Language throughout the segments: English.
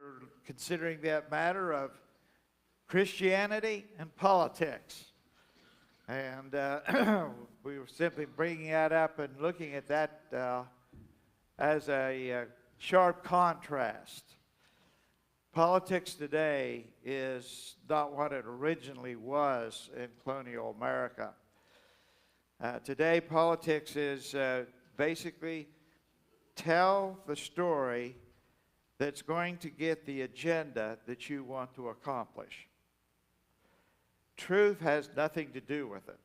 We're considering that matter of Christianity and politics. And we were simply bringing that up and looking at that as a sharp contrast. Politics today is not what it originally was in colonial America. Today, politics is basically tell the story that's going to get the agenda that you want to accomplish. Truth has nothing to do with it.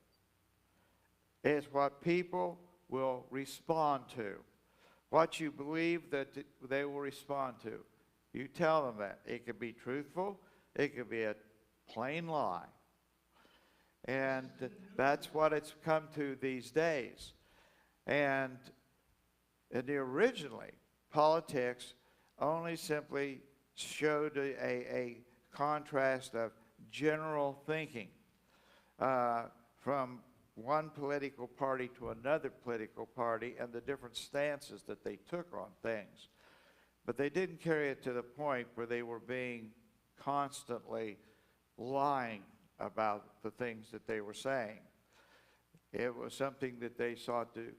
It's what people will respond to. What you believe that they will respond to. You tell them that. It could be truthful. It could be a plain lie. And that's what it's come to these days. And originally, politics only simply showed a contrast of general thinking from one political party to another political party and the different stances that they took on things. But they didn't carry it to the point where they were being constantly lying about the things that they were saying. It was something that they sought to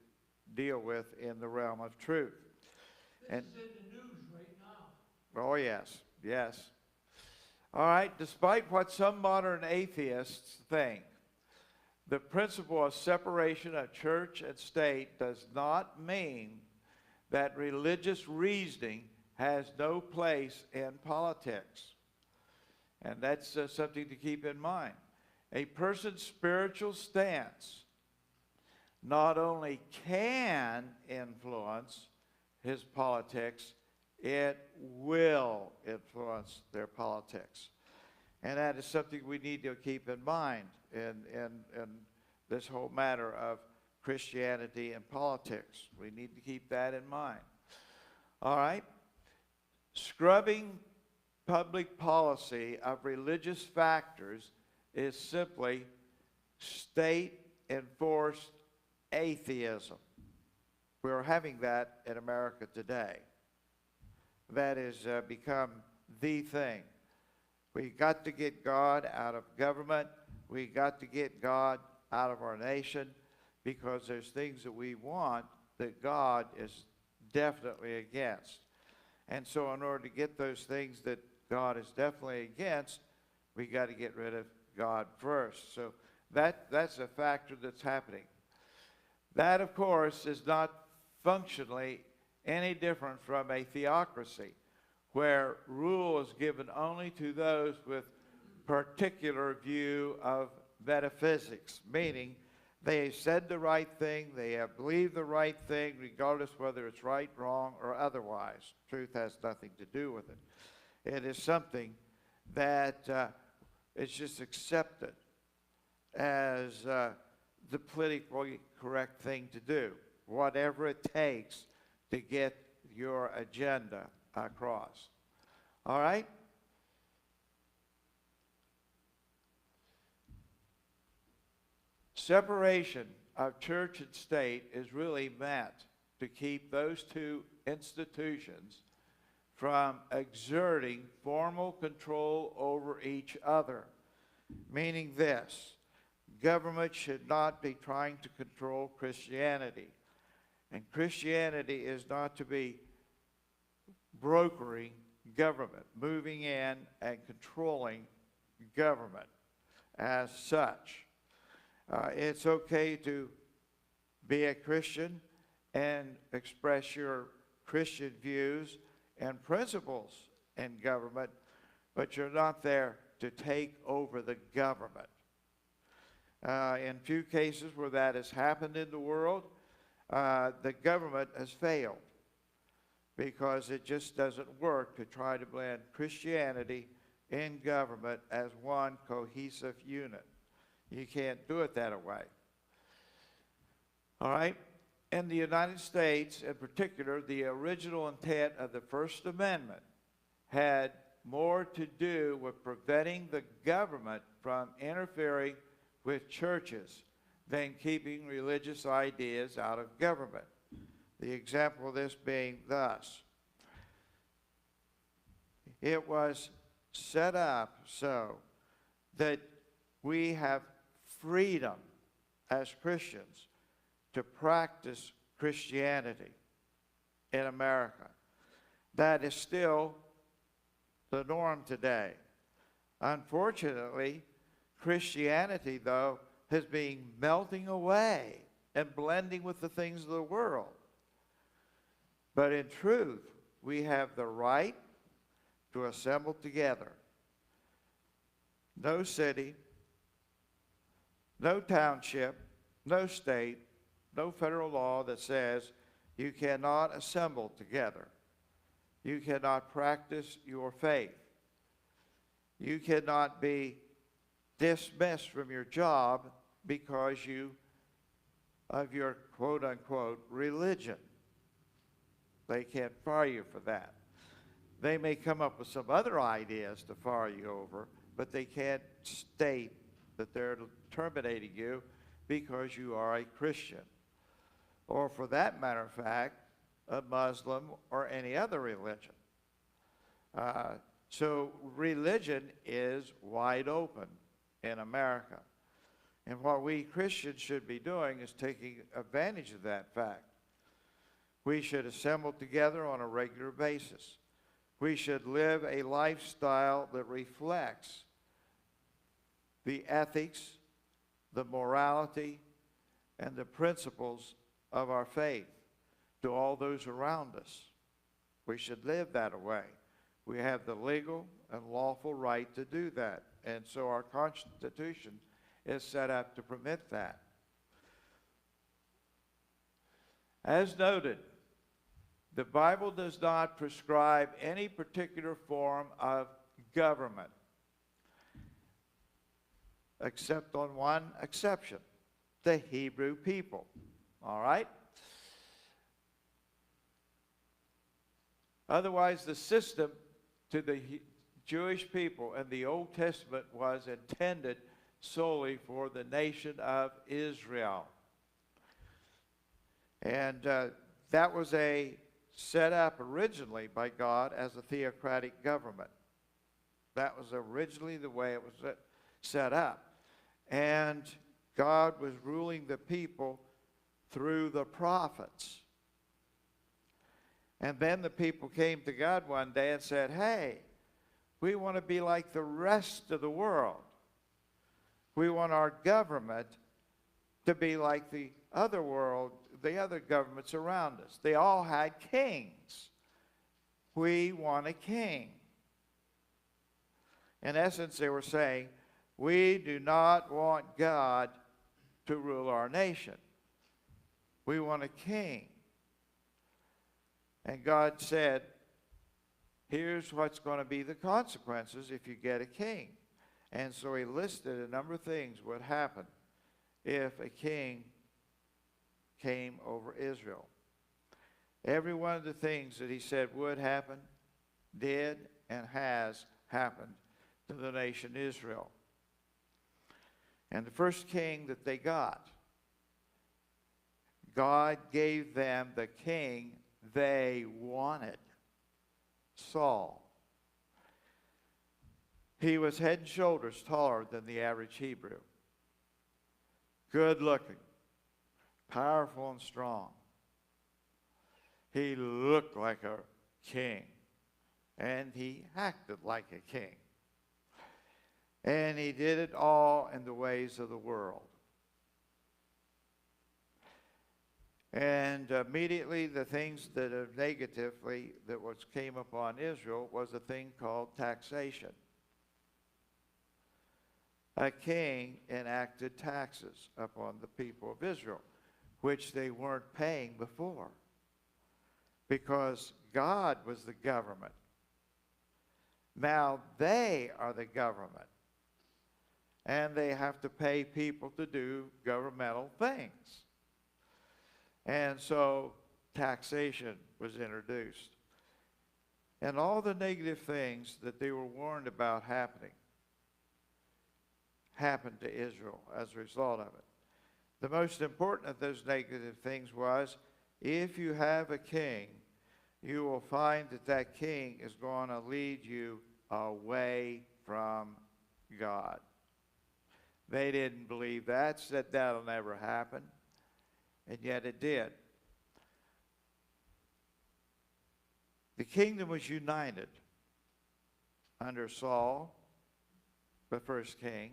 deal with in the realm of truth. This is in the news right now. Oh, yes, yes. All right, despite what some modern atheists think, the principle of separation of church and state does not mean that religious reasoning has no place in politics. And that's something to keep in mind. A person's spiritual stance not only can influence his politics, it will influence their politics. And that is something we need to keep in mind in this whole matter of Christianity and politics. We need to keep that in mind. All right? Scrubbing public policy of religious factors is simply state-enforced atheism. We're having that in America today. That has become the thing. We got to get God out of government. We got to get God out of our nation because there's things that we want that God is definitely against. And so in order to get those things that God is definitely against, we got to get rid of God first. So that's a factor that's happening. That, of course, is not functionally any different from a theocracy, where rule is given only to those with particular view of metaphysics, meaning they have said the right thing, they have believed the right thing, regardless whether it's right, wrong, or otherwise. Truth has nothing to do with it. It is something that is just accepted as the politically correct thing to do, whatever it takes to get your agenda across. All right? Separation of church and state is really meant to keep those two institutions from exerting formal control over each other. Meaning this, government should not be trying to control Christianity. And Christianity is not to be brokering government, moving in and controlling government as such. It's okay to be a Christian and express your Christian views and principles in government, but you're not there to take over the government. In few cases where that has happened in the world, the government has failed because it just doesn't work to try to blend Christianity in government as one cohesive unit. You can't do it that way. All right? In the United States, in particular, the original intent of the First Amendment had more to do with preventing the government from interfering with churches than keeping religious ideas out of government. The example of this being thus. It was set up so that we have freedom as Christians to practice Christianity in America. That is still the norm today. Unfortunately, Christianity, though, has been melting away and blending with the things of the world. But in truth, we have the right to assemble together. No city, no township, no state, no federal law that says you cannot assemble together. You cannot practice your faith. You cannot be dismissed from your job because of your quote-unquote religion. They can't fire you for that. They may come up with some other ideas to fire you over, but they can't state that they're terminating you because you are a Christian. Or for that matter of fact, a Muslim or any other religion. So religion is wide open in America. And what we Christians should be doing is taking advantage of that fact. We should assemble together on a regular basis. We should live a lifestyle that reflects the ethics, the morality, and the principles of our faith to all those around us. We should live that way. We have the legal and lawful right to do that. And so our Constitution is set up to permit that. As noted, the Bible does not prescribe any particular form of government, except on one exception, the Hebrew people. All right? Otherwise, the system to the Jewish people in the Old Testament was intended solely for the nation of Israel. And that was set up originally by God as a theocratic government. That was originally the way it was set up. And God was ruling the people through the prophets. And then the people came to God one day and said, hey, we want to be like the rest of the world. We want our government to be like the other world, the other governments around us. They all had kings. We want a king. In essence, they were saying, we do not want God to rule our nation. We want a king. And God said, here's what's going to be the consequences if you get a king. And so he listed a number of things would happen if a king came over Israel. Every one of the things that he said would happen, did, and has happened to the nation Israel. And the first king that they got, God gave them the king they wanted, Saul. He was head and shoulders taller than the average Hebrew. Good looking, powerful and strong. He looked like a king, and he acted like a king. And he did it all in the ways of the world. And immediately the things that are negatively that was came upon Israel was a thing called taxation. A king enacted taxes upon the people of Israel, which they weren't paying before, because God was the government. Now they are the government, and they have to pay people to do governmental things. And so taxation was introduced. And all the negative things that they were warned about happened to Israel as a result of it. The most important of those negative things was, if you have a king, you will find that that king is going to lead you away from God. They didn't believe that, said that'll never happen, and yet it did. The kingdom was united under Saul, the first king,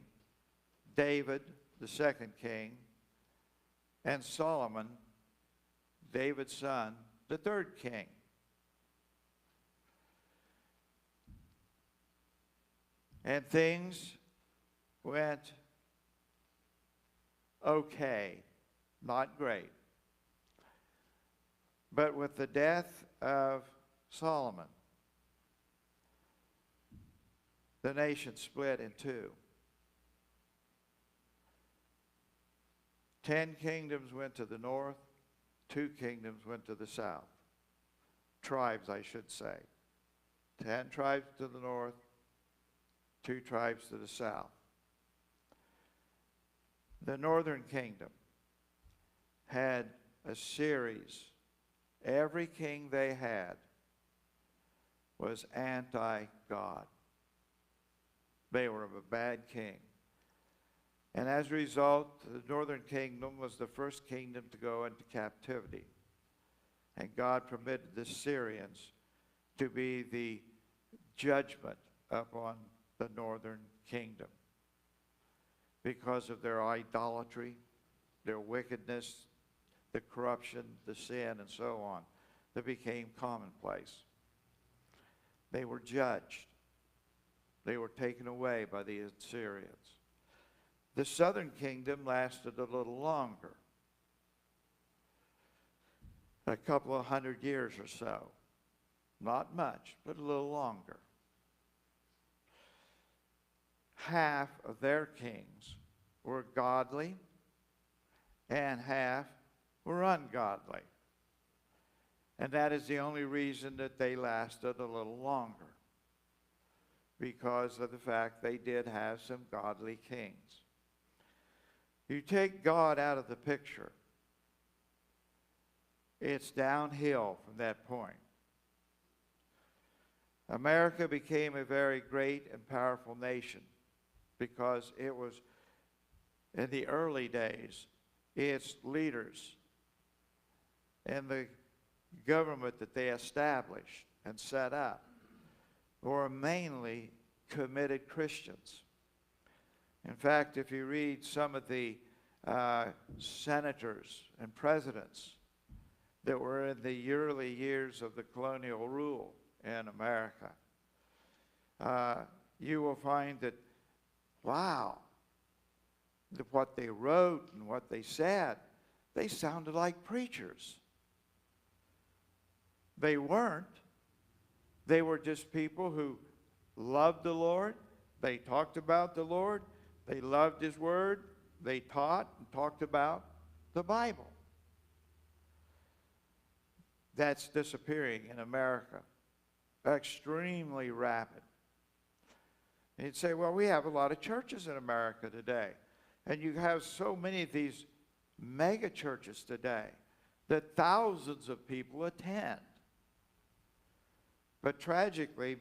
David, the second king, and Solomon, David's son, the third king. And things went okay, not great. But with the death of Solomon, the nation split in two. 10 kingdoms went to the north, 2 kingdoms went to the south. Tribes, I should say. 10 tribes to the north, 2 tribes to the south. The northern kingdom had a series. Every king they had was anti-God. They were a bad king. And as a result, the northern kingdom was the first kingdom to go into captivity. And God permitted the Syrians to be the judgment upon the northern kingdom because of their idolatry, their wickedness, the corruption, the sin, and so on that became commonplace. They were judged. They were taken away by the Assyrians. The southern kingdom lasted a little longer, a couple of 100 years or so. Not much, but a little longer. Half of their kings were godly and half were ungodly. And that is the only reason that they lasted a little longer, because of the fact they did have some godly kings. You take God out of the picture, it's downhill from that point. America became a very great and powerful nation because it was, in the early days, its leaders and the government that they established and set up were mainly committed Christians. In fact, if you read some of the senators and presidents that were in the early years of the colonial rule in America, you will find that, wow, what they wrote and what they said, they sounded like preachers. They weren't. They were just people who loved the Lord. They talked about the Lord. They loved His Word. They taught and talked about the Bible. That's disappearing in America. Extremely rapid. And you'd say, well, we have a lot of churches in America today. And you have so many of these mega churches today that thousands of people attend. But tragically,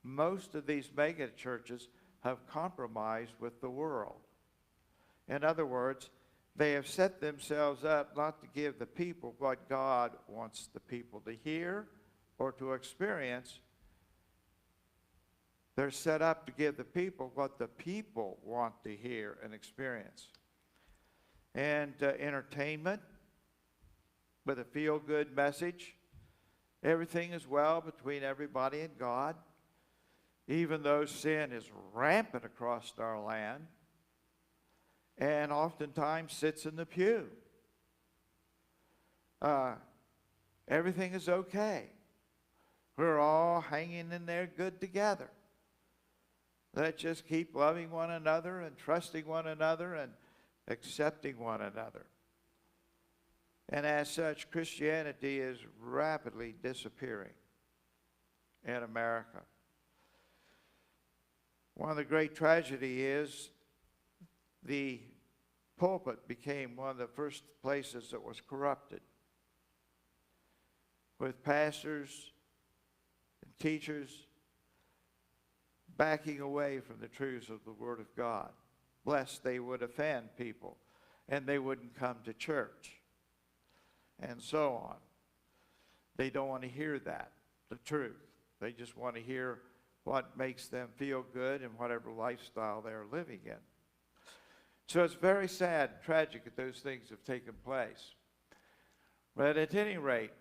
most of these mega churches have compromised with the world. In other words, they have set themselves up not to give the people what God wants the people to hear or to experience. They're set up to give the people what the people want to hear and experience. And entertainment with a feel-good message. Everything is well between everybody and God, even though sin is rampant across our land and oftentimes sits in the pew. Everything is okay. We're all hanging in there good together. Let's just keep loving one another and trusting one another and accepting one another. And as such, Christianity is rapidly disappearing in America. One of the great tragedy is the pulpit became one of the first places that was corrupted. with pastors and teachers backing away from the truths of the Word of God, lest they would offend people and they wouldn't come to church, and so on. They don't want to hear that, the truth. They just want to hear what makes them feel good and whatever lifestyle they're living in. So it's very sad and tragic that those things have taken place. But at any rate,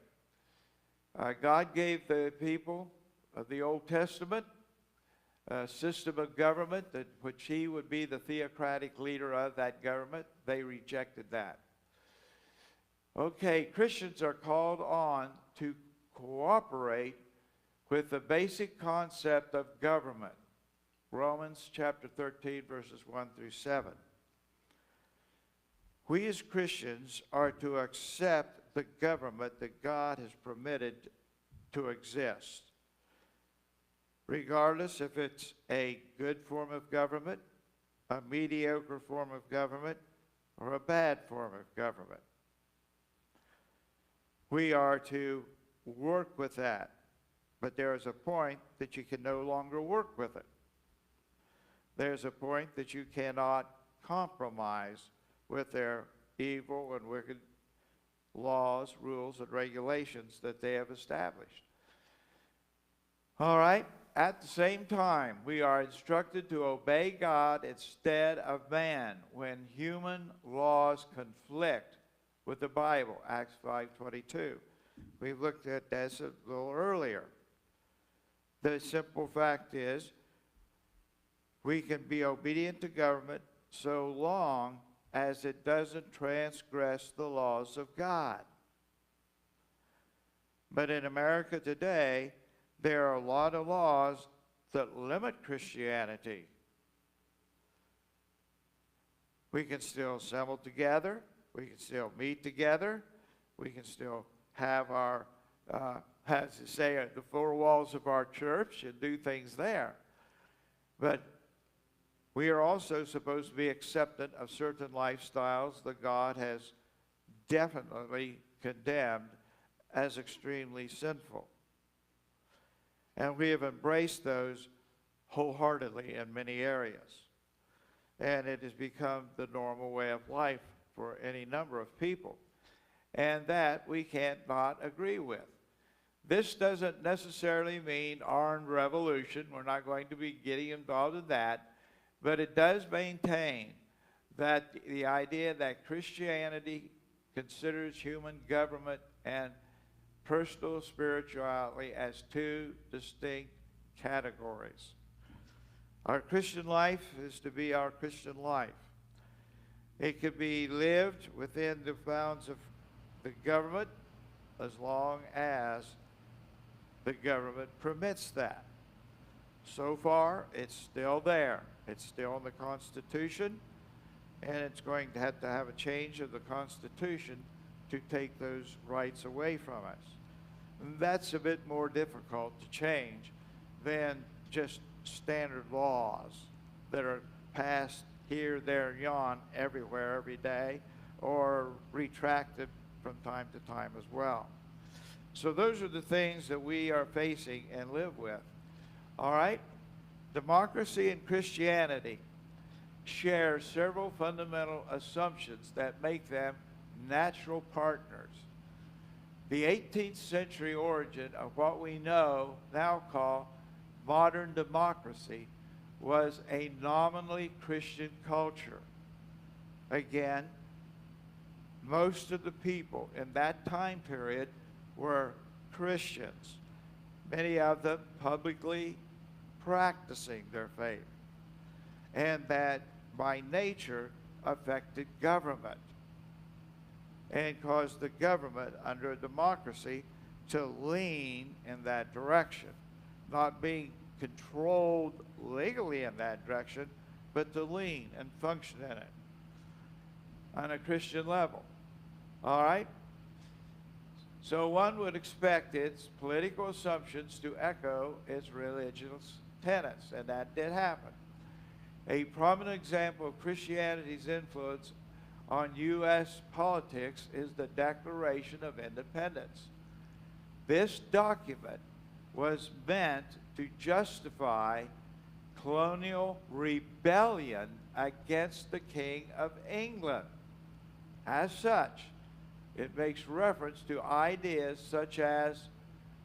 God gave the people of the Old Testament a system of government which he would be the theocratic leader of that government. They rejected that. Okay, Christians are called on to cooperate with the basic concept of government. Romans chapter 13, verses 1 through 7. We as Christians are to accept the government that God has permitted to exist, regardless if it's a good form of government, a mediocre form of government, or a bad form of government. We are to work with that, but there is a point that you can no longer work with it. There's a point that you cannot compromise with their evil and wicked laws, rules, and regulations that they have established. All right? At the same time, we are instructed to obey God instead of man when human laws conflict with the Bible, Acts 5:22. We looked at this a little earlier. The simple fact is, we can be obedient to government so long as it doesn't transgress the laws of God. But in America today, there are a lot of laws that limit Christianity. We can still assemble together. We can still meet together. We can still have our, as to say, the four walls of our church and do things there. But we are also supposed to be acceptant of certain lifestyles that God has definitely condemned as extremely sinful. And we have embraced those wholeheartedly in many areas. And it has become the normal way of life for any number of people. And that we can't not agree with. This doesn't necessarily mean armed revolution. We're not going to be getting involved in that. But it does maintain that the idea that Christianity considers human government and personal spirituality as two distinct categories. Our Christian life is to be our Christian life. It can be lived within the bounds of the government as long as the government permits that. So far, it's still there. It's still in the Constitution, and it's going to have a change of the Constitution to take those rights away from us. And that's a bit more difficult to change than just standard laws that are passed here, there, yon, everywhere, every day, or retracted from time to time as well. So those are the things that we are facing and live with. All right? Democracy and Christianity share several fundamental assumptions that make them natural partners. The 18th century origin of what we now call modern democracy was a nominally Christian culture. Again, most of the people in that time period were Christians, many of them publicly practicing their faith, and that by nature affected government and caused the government under a democracy to lean in that direction, not being controlled legally in that direction, but to lean and function in it on a Christian level. All right? So one would expect its political assumptions to echo its religious tenets, and that did happen. A prominent example of Christianity's influence on U.S. politics is the Declaration of Independence. This document was meant to justify colonial rebellion against the King of England. As such, it makes reference to ideas such as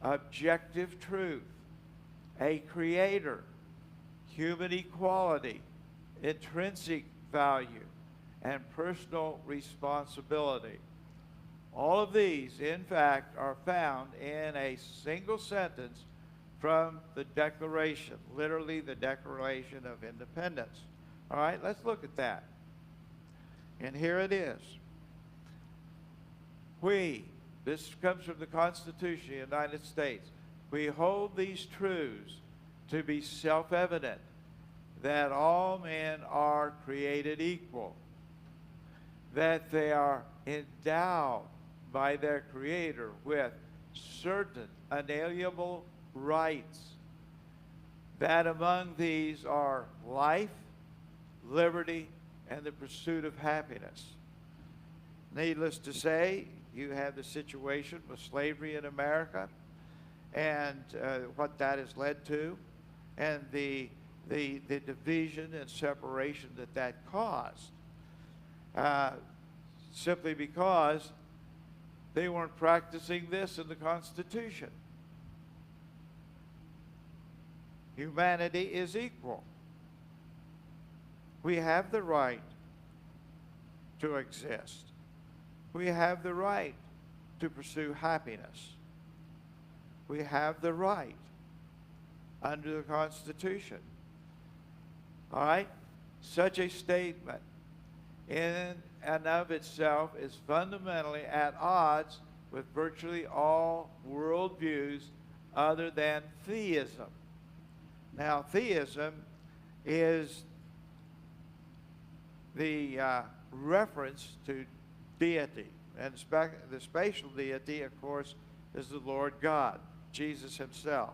objective truth, a creator, human equality, intrinsic value, and personal responsibility. All of these, in fact, are found in a single sentence from the Declaration, literally the Declaration of Independence. All right, let's look at that. And here it is. This comes from the Constitution of the United States, we hold these truths to be self-evident, that all men are created equal, that they are endowed by their Creator with certain unalienable rights, that among these are life, liberty, and the pursuit of happiness. Needless to say, you have the situation with slavery in America and what that has led to, and the division and separation that caused, simply because they weren't practicing this in the Constitution. Humanity is equal. We have the right to exist. We have the right to pursue happiness. We have the right under the Constitution. All right? Such a statement in and of itself is fundamentally at odds with virtually all worldviews other than theism. Now, theism is the reference to deity. And the spatial deity, of course, is the Lord God, Jesus himself.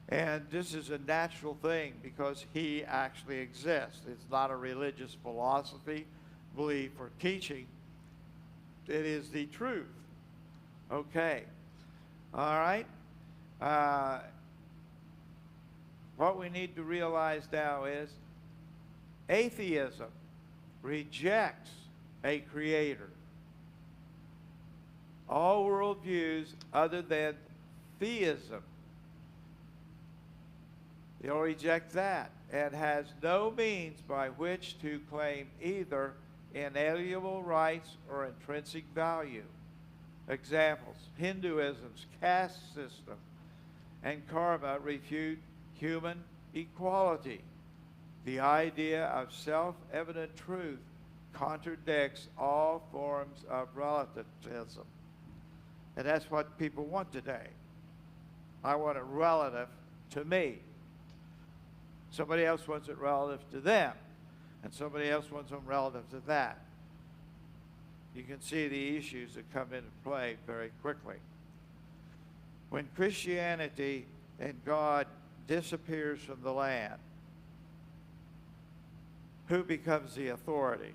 And this is a natural thing because he actually exists. It's not a religious philosophy, belief, or teaching. It is the truth. Okay. All right. What we need to realize now is atheism rejects a creator. All worldviews other than theism, they'll reject that and has no means by which to claim either inalienable rights or intrinsic value. Examples: Hinduism's caste system and karma refute human equality. The idea of self-evident truth contradicts all forms of relativism. And that's what people want today. I want it relative to me. Somebody else wants it relative to them. And somebody else wants them relative to that. You can see the issues that come into play very quickly. When Christianity and God disappears from the land, who becomes the authority?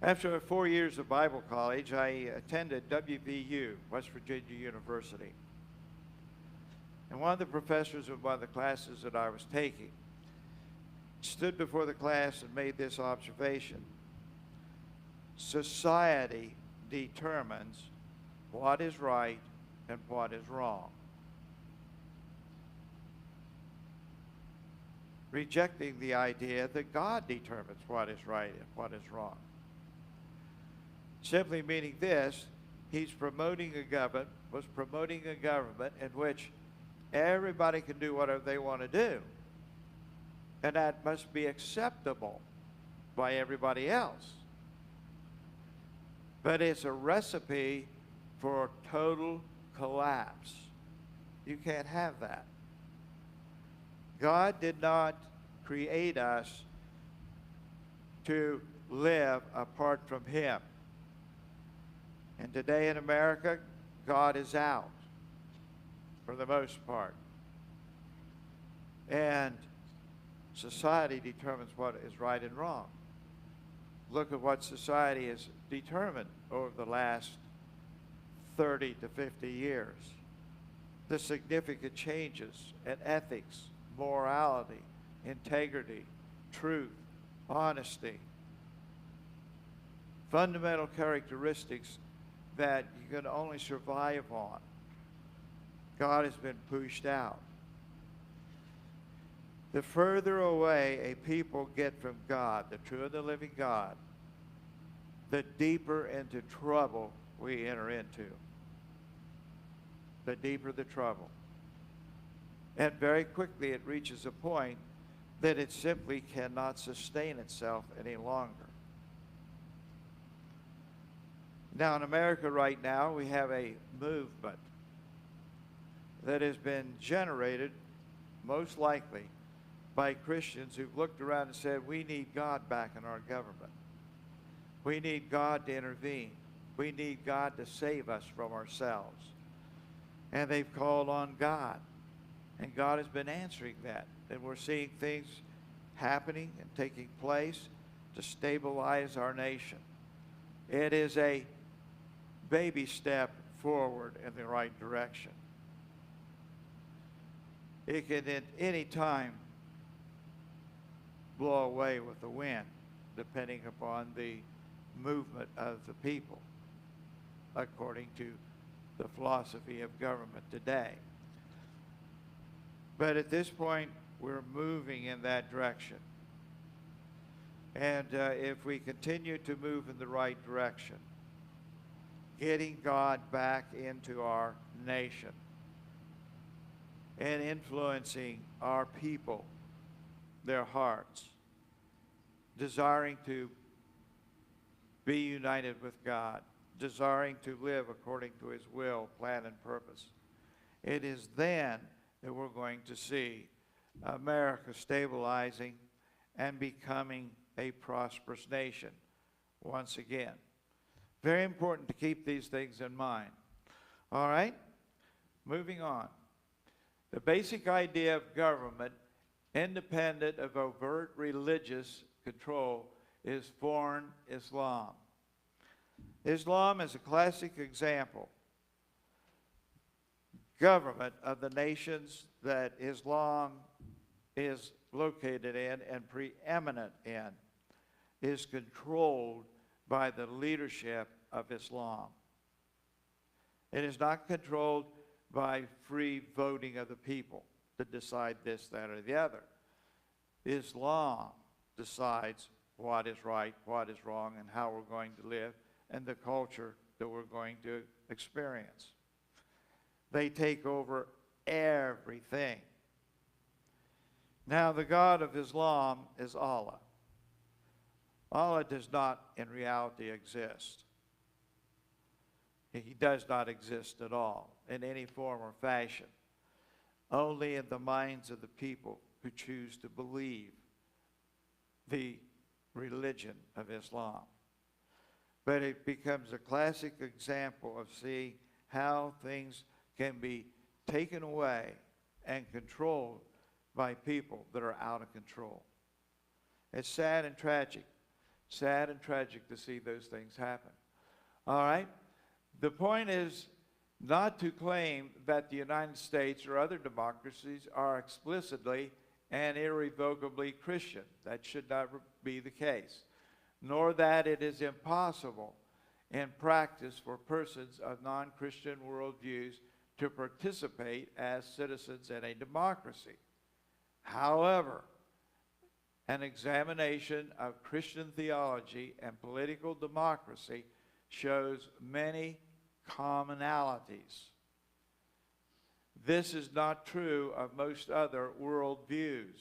After 4 years of Bible college, I attended WVU, West Virginia University. And one of the professors of one of the classes that I was taking stood before the class and made this observation: society determines what is right and what is wrong. Rejecting the idea that God determines what is right and what is wrong. Simply meaning this: he's promoting a government, was promoting a government in which everybody can do whatever they want to do. And that must be acceptable by everybody else. But it's a recipe for total collapse. You can't have that. God did not create us to live apart from him. And today in America, God is out for the most part. And society determines what is right and wrong. look at what society has determined over the last 30 to 50 years. The significant changes in ethics, morality, integrity, truth, honesty, fundamental characteristics that you can only survive on. God has been pushed out. The further away a people get from God, the true and the living God, the deeper into trouble we enter into. The deeper the trouble. And very quickly it reaches a point that it simply cannot sustain itself any longer. Now in America right now, we have a movement that has been generated, most likely, by Christians who've looked around and said, we need God back in our government. We need God to intervene. We need God to save us from ourselves. And they've called on God. And God has been answering that. And we're seeing things happening and taking place to stabilize our nation. It is a baby step forward in the right direction. It can at any time blow away with the wind, depending upon the movement of the people, according to the philosophy of government today. But at this point, we're moving in that direction. And if we continue to move in the right direction, getting God back into our nation and influencing our people, their hearts, desiring to be united with God, desiring to live according to His will, plan, and purpose. It is then that we're going to see America stabilizing and becoming a prosperous nation once again. Very important to keep these things in mind. All right? Moving on. The basic idea of government, independent of overt religious control, is foreign Islam. Islam is a classic example. Government of the nations that Islam is located in and preeminent in is controlled by the leadership of Islam. It is not controlled by free voting of the people to decide this, that, or the other. Islam decides what is right, what is wrong, and how we're going to live, and the culture that we're going to experience. They take over everything. Now, the God of Islam is Allah. Allah does not in reality exist. He does not exist at all in any form or fashion, only in the minds of the people who choose to believe the religion of Islam. But it becomes a classic example of seeing how things can be taken away and controlled by people that are out of control. It's sad and tragic to see those things happen. All right? The point is not to claim that the United States or other democracies are explicitly and irrevocably Christian. That should not be the case. Nor that it is impossible in practice for persons of non-Christian worldviews to participate as citizens in a democracy. However, an examination of Christian theology and political democracy shows many commonalities. This is not true of most other worldviews.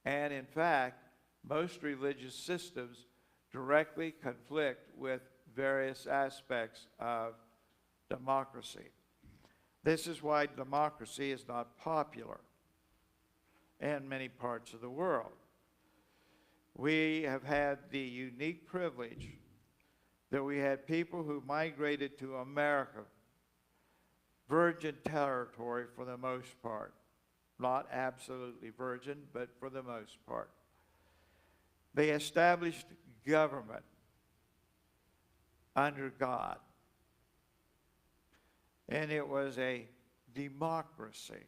And in fact, most religious systems directly conflict with various aspects of democracy. This is why democracy is not popular in many parts of the world. We have had the unique privilege that we had people who migrated to America, virgin territory for the most part. Not absolutely virgin, but for the most part. They established government under God. And it was a democracy.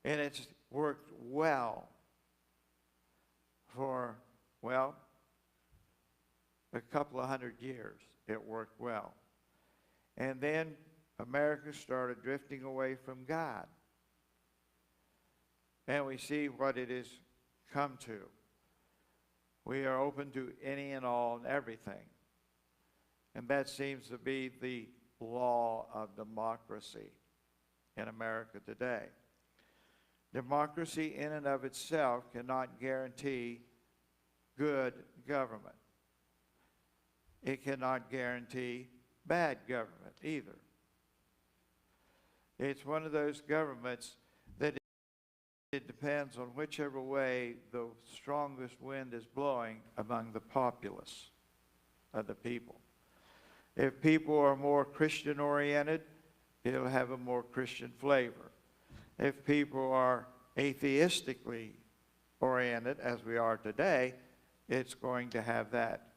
And it's worked well for, well, a couple of 100 years. It worked well. And then America started drifting away from God. And we see what it has come to. We are open to any and all and everything. And that seems to be the law of democracy in America today. Democracy in and of itself cannot guarantee good government. It cannot guarantee bad government either. It's one of those governments that it depends on whichever way the strongest wind is blowing among the populace of the people. If people are more Christian-oriented, it'll have a more Christian flavor. If people are atheistically oriented, as we are today, it's going to have that